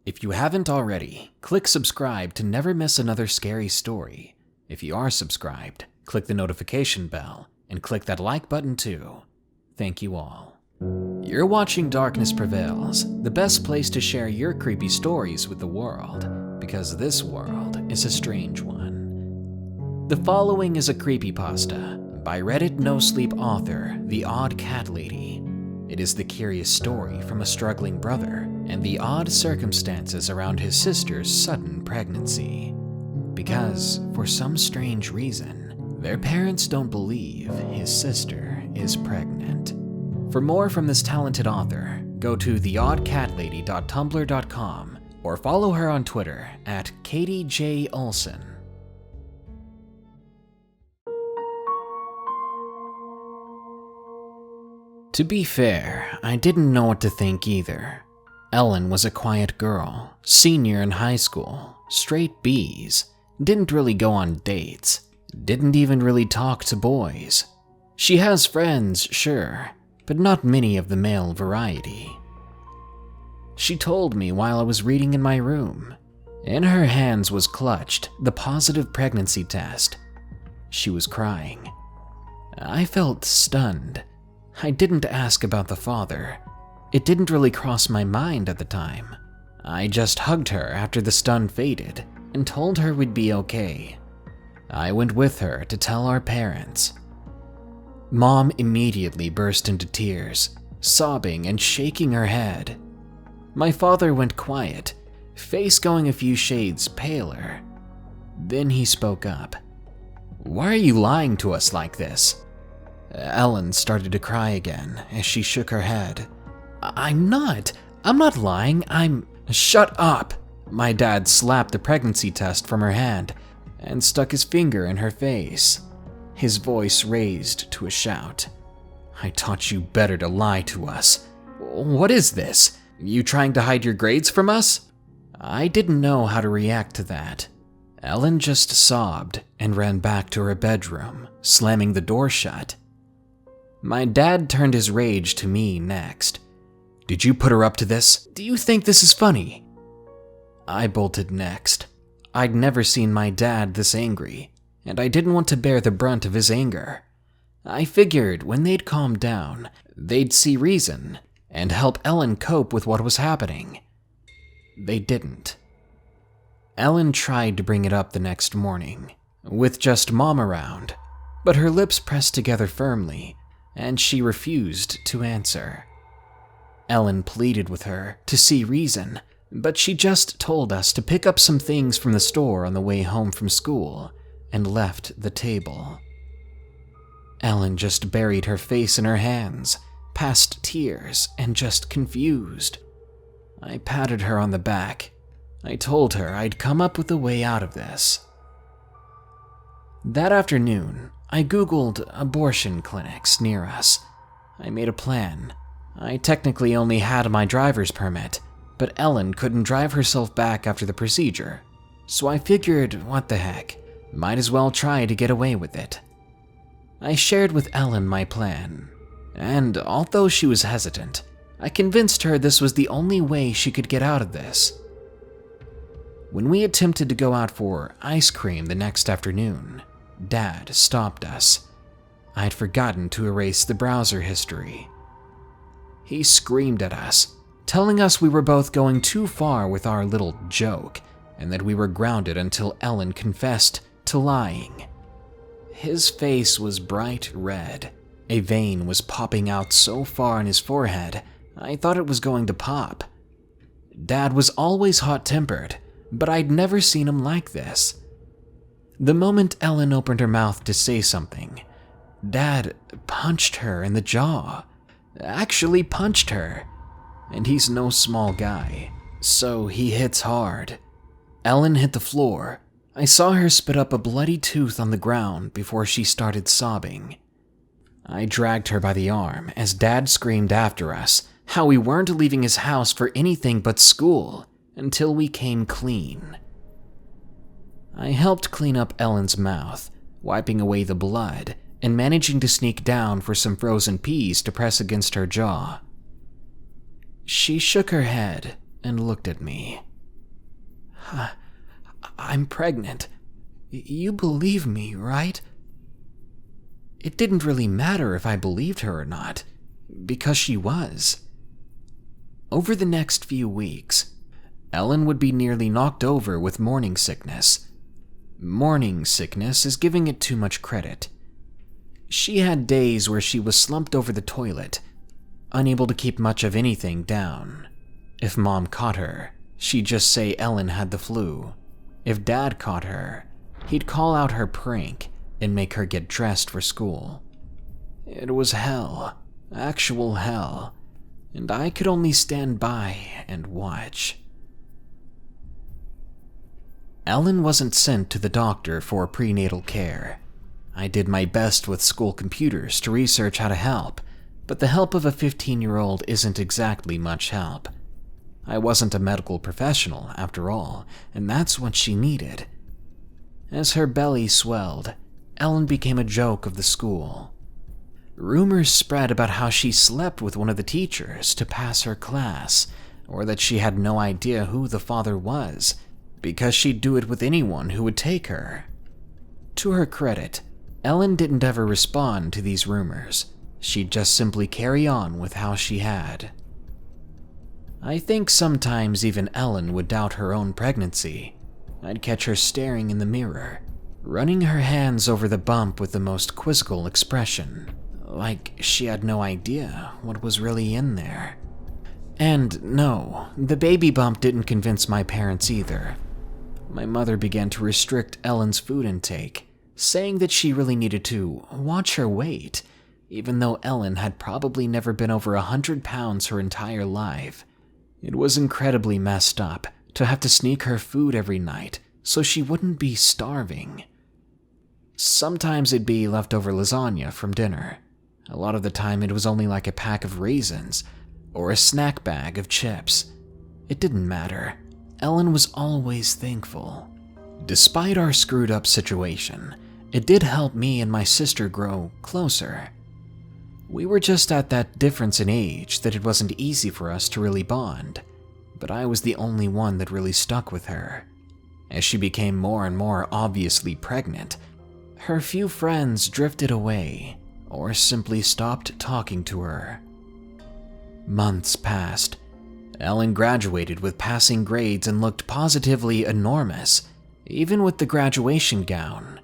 If you haven't already, click subscribe to never miss another scary story. If you are subscribed, click the notification bell and click that like button too. Thank you all. You're watching Darkness Prevails, the best place to share your creepy stories with the world, because this world is a strange one. The following is a creepypasta by Reddit no-sleep author TheOddCatLady. It is the curious story from a struggling brother and the odd circumstances around his sister's sudden pregnancy. Because, for some strange reason, their parents don't believe his sister is pregnant. For more from this talented author, go to TheOddCatLady.tumblr.com or follow her on Twitter at KatieJOlson. To be fair, I didn't know what to think either. Ellen was a quiet girl, senior in high school, straight B's, didn't really go on dates, didn't even really talk to boys. She has friends, sure, but not many of the male variety. She told me while I was reading in my room. In her hands was clutched the positive pregnancy test. She was crying. I felt stunned. I didn't ask about the father. It didn't really cross my mind at the time. I just hugged her after the stun faded and told her we'd be okay. I went with her to tell our parents. Mom immediately burst into tears, sobbing and shaking her head. My father went quiet, face going a few shades paler. Then he spoke up. "Why are you lying to us like this?" Ellen started to cry again as she shook her head. I'm not lying, Shut up! My dad slapped the pregnancy test from her hand and stuck his finger in her face. His voice raised to a shout. I taught you better to lie to us. What is this? You trying to hide your grades from us? I didn't know how to react to that. Ellen just sobbed and ran back to her bedroom, slamming the door shut. My dad turned his rage to me next. Did you put her up to this? Do you think this is funny? I bolted next. I'd never seen my dad this angry, and I didn't want to bear the brunt of his anger. I figured when they'd calm down, they'd see reason and help Ellen cope with what was happening. They didn't. Ellen tried to bring it up the next morning, with just Mom around, but her lips pressed together firmly, and she refused to answer. Ellen pleaded with her to see reason, but she just told us to pick up some things from the store on the way home from school and left the table. Ellen just buried her face in her hands, past tears and just confused. I patted her on the back. I told her I'd come up with a way out of this. That afternoon, I Googled abortion clinics near us. I made a plan. I technically only had my driver's permit, but Ellen couldn't drive herself back after the procedure, so I figured, what the heck, might as well try to get away with it. I shared with Ellen my plan, and although she was hesitant, I convinced her this was the only way she could get out of this. When we attempted to go out for ice cream the next afternoon, Dad stopped us. I'd forgotten to erase the browser history. He screamed at us, telling us we were both going too far with our little joke, and that we were grounded until Ellen confessed to lying. His face was bright red. A vein was popping out so far in his forehead, I thought it was going to pop. Dad was always hot-tempered, but I'd never seen him like this. The moment Ellen opened her mouth to say something, Dad punched her in the jaw. Actually punched her. And he's no small guy, so he hits hard. Ellen hit the floor. I saw her spit up a bloody tooth on the ground before she started sobbing. I dragged her by the arm as Dad screamed after us how we weren't leaving his house for anything but school until we came clean. I helped clean up Ellen's mouth, wiping away the blood and managing to sneak down for some frozen peas to press against her jaw. She shook her head and looked at me. I'm pregnant. You believe me, right?" It didn't really matter if I believed her or not, because she was. Over the next few weeks, Ellen would be nearly knocked over with morning sickness. Morning sickness is giving it too much credit. She had days where she was slumped over the toilet, unable to keep much of anything down. If Mom caught her, she'd just say Ellen had the flu. If Dad caught her, he'd call out her prank and make her get dressed for school. It was hell, actual hell, and I could only stand by and watch. Ellen wasn't sent to the doctor for prenatal care. I did my best with school computers to research how to help, but the help of a 15-year-old isn't exactly much help. I wasn't a medical professional, after all, and that's what she needed. As her belly swelled, Ellen became a joke of the school. Rumors spread about how she slept with one of the teachers to pass her class, or that she had no idea who the father was, because she'd do it with anyone who would take her. To her credit, Ellen didn't ever respond to these rumors. She'd just simply carry on with how she had. I think sometimes even Ellen would doubt her own pregnancy. I'd catch her staring in the mirror, running her hands over the bump with the most quizzical expression, like she had no idea what was really in there. And no, the baby bump didn't convince my parents either. My mother began to restrict Ellen's food intake, saying that she really needed to watch her weight, even though Ellen had probably never been over 100 pounds her entire life. It was incredibly messed up to have to sneak her food every night so she wouldn't be starving. Sometimes it'd be leftover lasagna from dinner. A lot of the time it was only like a pack of raisins or a snack bag of chips. It didn't matter. Ellen was always thankful. Despite our screwed up situation, it did help me and my sister grow closer. We were just at that difference in age that it wasn't easy for us to really bond, but I was the only one that really stuck with her. As she became more and more obviously pregnant, her few friends drifted away or simply stopped talking to her. Months passed. Ellen graduated with passing grades and looked positively enormous, even with the graduation gown.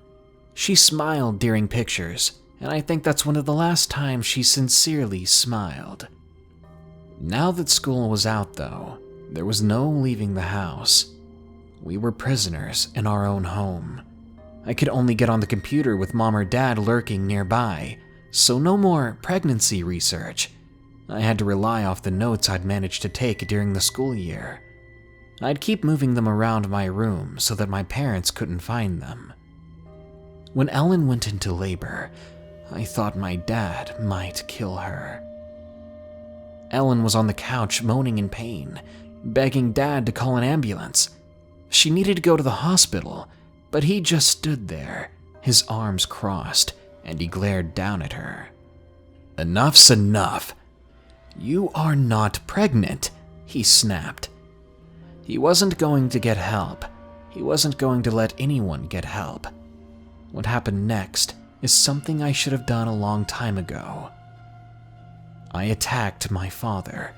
She smiled during pictures, and I think that's one of the last times she sincerely smiled. Now that school was out, though, there was no leaving the house. We were prisoners in our own home. I could only get on the computer with Mom or Dad lurking nearby, so no more pregnancy research. I had to rely off the notes I'd managed to take during the school year. I'd keep moving them around my room so that my parents couldn't find them. When Ellen went into labor, I thought my dad might kill her. Ellen was on the couch moaning in pain, begging Dad to call an ambulance. She needed to go to the hospital, but he just stood there, his arms crossed, and he glared down at her. "Enough's enough. You are not pregnant," he snapped. He wasn't going to get help. He wasn't going to let anyone get help. What happened next is something I should have done a long time ago. I attacked my father.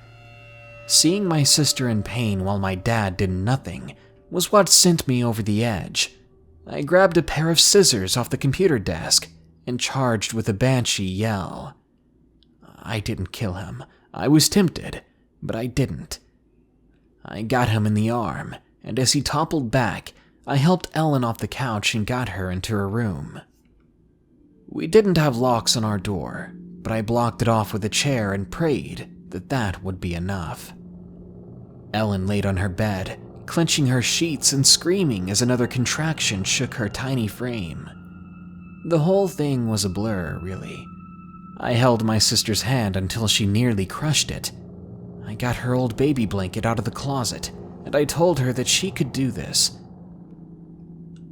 Seeing my sister in pain while my dad did nothing was what sent me over the edge. I grabbed a pair of scissors off the computer desk and charged with a banshee yell. I didn't kill him. I was tempted, but I didn't. I got him in the arm, and as he toppled back, I helped Ellen off the couch and got her into her room. We didn't have locks on our door, but I blocked it off with a chair and prayed that that would be enough. Ellen laid on her bed, clenching her sheets and screaming as another contraction shook her tiny frame. The whole thing was a blur, really. I held my sister's hand until she nearly crushed it. I got her old baby blanket out of the closet, and I told her that she could do this.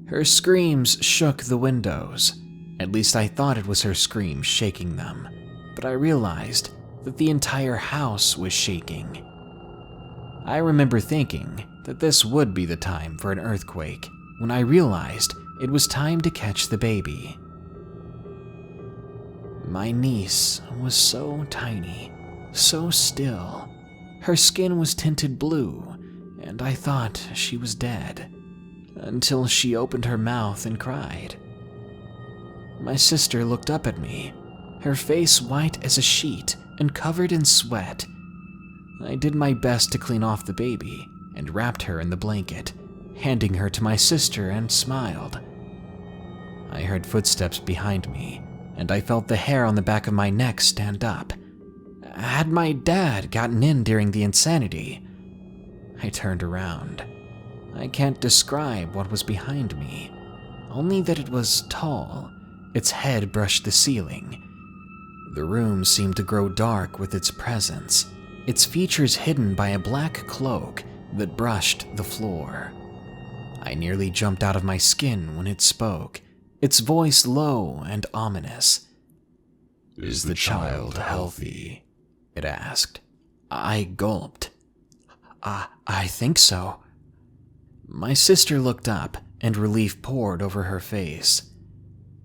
Her screams shook the windows. At least I thought it was her screams shaking them, but I realized that the entire house was shaking. I remember thinking that this would be the time for an earthquake when I realized it was time to catch the baby. My niece was so tiny, so still. Her skin was tinted blue, and I thought she was dead, until she opened her mouth and cried. My sister looked up at me, her face white as a sheet and covered in sweat. I did my best to clean off the baby and wrapped her in the blanket, handing her to my sister, and smiled. I heard footsteps behind me, and I felt the hair on the back of my neck stand up. Had my dad gotten in during the insanity? I turned around. I can't describe what was behind me, only that it was tall. Its head brushed the ceiling. The room seemed to grow dark with its presence, its features hidden by a black cloak that brushed the floor. I nearly jumped out of my skin when it spoke, its voice low and ominous. "Is the child healthy?" it asked. I gulped. I think so. My sister looked up, and relief poured over her face.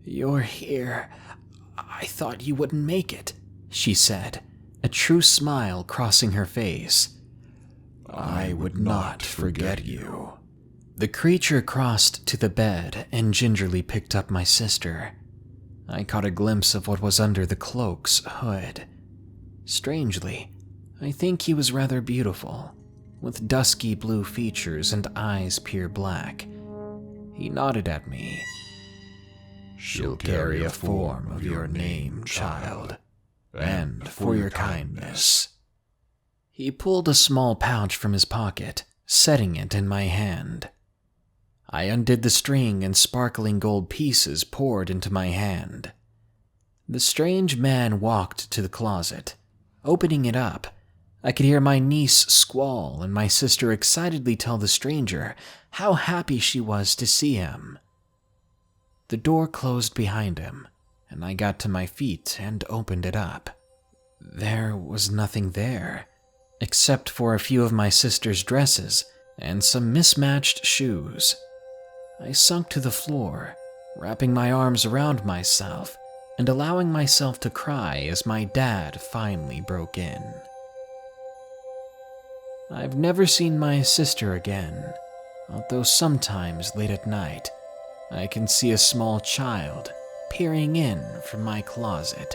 "You're here. I thought you wouldn't make it," she said, a true smile crossing her face. "I would not forget you." The creature crossed to the bed and gingerly picked up my sister. I caught a glimpse of what was under the cloak's hood. Strangely, I think he was rather beautiful, with dusky blue features and eyes pure black. He nodded at me. "She'll carry a form of your name, child, and for your kindness." He pulled a small pouch from his pocket, setting it in my hand. I undid the string and sparkling gold pieces poured into my hand. The strange man walked to the closet. Opening it up, I could hear my niece squall and my sister excitedly tell the stranger how happy she was to see him. The door closed behind him, and I got to my feet and opened it up. There was nothing there, except for a few of my sister's dresses and some mismatched shoes. I sunk to the floor, wrapping my arms around myself and allowing myself to cry as my dad finally broke in. I've never seen my sister again, although sometimes late at night, I can see a small child peering in from my closet.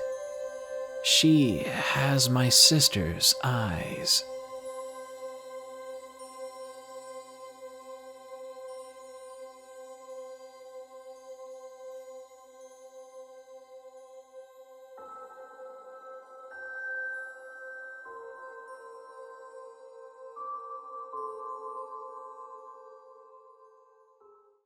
She has my sister's eyes.